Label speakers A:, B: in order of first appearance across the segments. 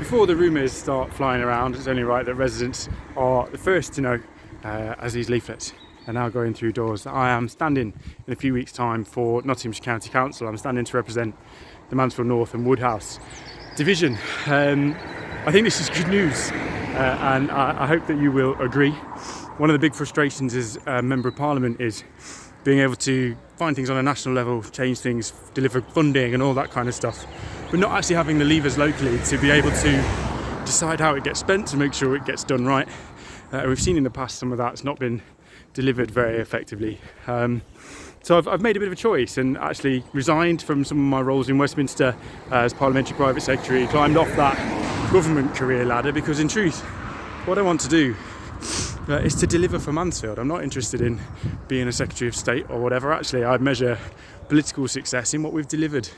A: before the rumours start flying around, it's only right that residents are the first to know as these leaflets are now going through doors. I am standing in a few weeks' time for Nottinghamshire County Council. I'm standing to represent the Mansfield North and Woodhouse division. I think this is good news, and I hope that you will agree. One of the big frustrations as a Member of Parliament is being able to find things on a national level, change things, deliver funding and all that kind of stuff, but not actually having the levers locally to be able to decide how it gets spent, to make sure it gets done right. We've seen in the past some of that's not been delivered very effectively. So I've made a bit of a choice and actually resigned from some of my roles in Westminster as Parliamentary Private Secretary, climbed off that government career ladder, because in truth, what I want to do is to deliver for Mansfield. I'm not interested in being a Secretary of State or whatever. Actually, I measure political success in what we've delivered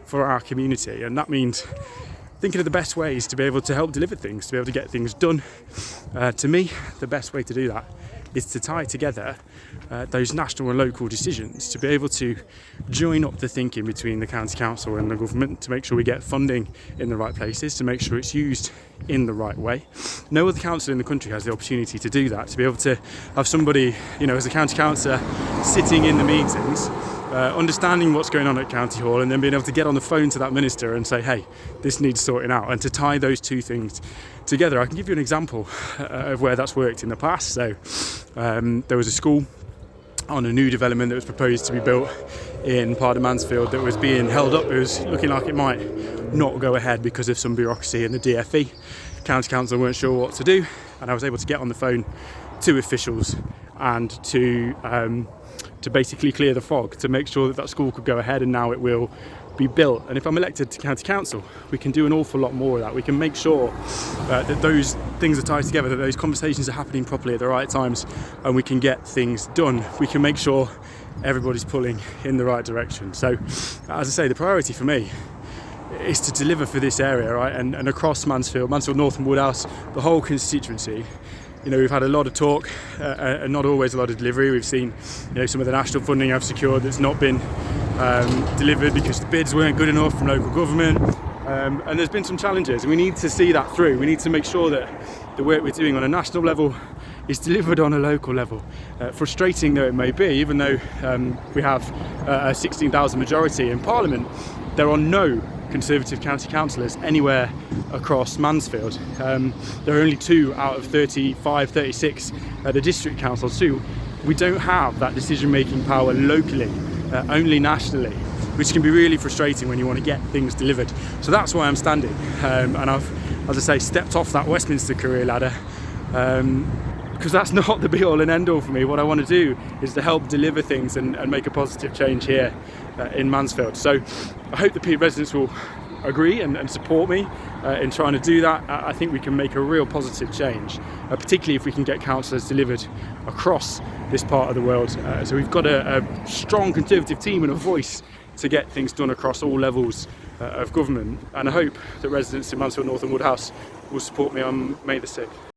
A: for our community, and that means thinking of the best ways to be able to help deliver things, to be able to get things done. To me, the best way to do that is to tie together those national and local decisions, to be able to join up the thinking between the County Council and the government, to make sure we get funding in the right places, to make sure it's used in the right way. No other council in the country has the opportunity to do that, to be able to have somebody, as a county councillor sitting in the meetings, understanding what's going on at County Hall, and then being able to get on the phone to that minister and say, hey, this needs sorting out, and to tie those two things together. I can give you an example of where that's worked in the past. So there was a school on a new development that was proposed to be built in part of Mansfield that was being held up. It was looking like it might not go ahead because of some bureaucracy in the DFE. County Council weren't sure what to do, and I was able to get on the phone to officials and to basically clear the fog, to make sure that that school could go ahead, and now it will be built. And if I'm elected to County Council, we can do an awful lot more of that. We can make sure that those things are tied together, that those conversations are happening properly at the right times, and we can get things done. We can make sure everybody's pulling in the right direction. So, as I say, the priority for me is to deliver for this area, right? And across Mansfield North and Woodhouse, the whole constituency. We've had a lot of talk and not always a lot of delivery. We've seen, some of the national funding I've secured that's not been delivered because the bids weren't good enough from local government. And there's been some challenges, and we need to see that through. We need to make sure that the work we're doing on a national level is delivered on a local level. Frustrating though it may be, even though we have a 16,000 majority in Parliament, there are no Conservative county councillors anywhere across Mansfield. There are only 2 out of 35, 36 at the district council too. We don't have that decision-making power locally, only nationally, which can be really frustrating when you want to get things delivered. So that's why I'm standing, and I've, as I say, stepped off that Westminster career ladder, because that's not the be-all and end-all for me. What I want to do is to help deliver things and make a positive change here in Mansfield. So I hope the residents will agree and support me in trying to do that. I think we can make a real positive change, particularly if we can get councillors delivered across this part of the world. So we've got a strong Conservative team and a voice to get things done across all levels of government. And I hope that residents in Mansfield North and Woodhouse will support me on May the 6th.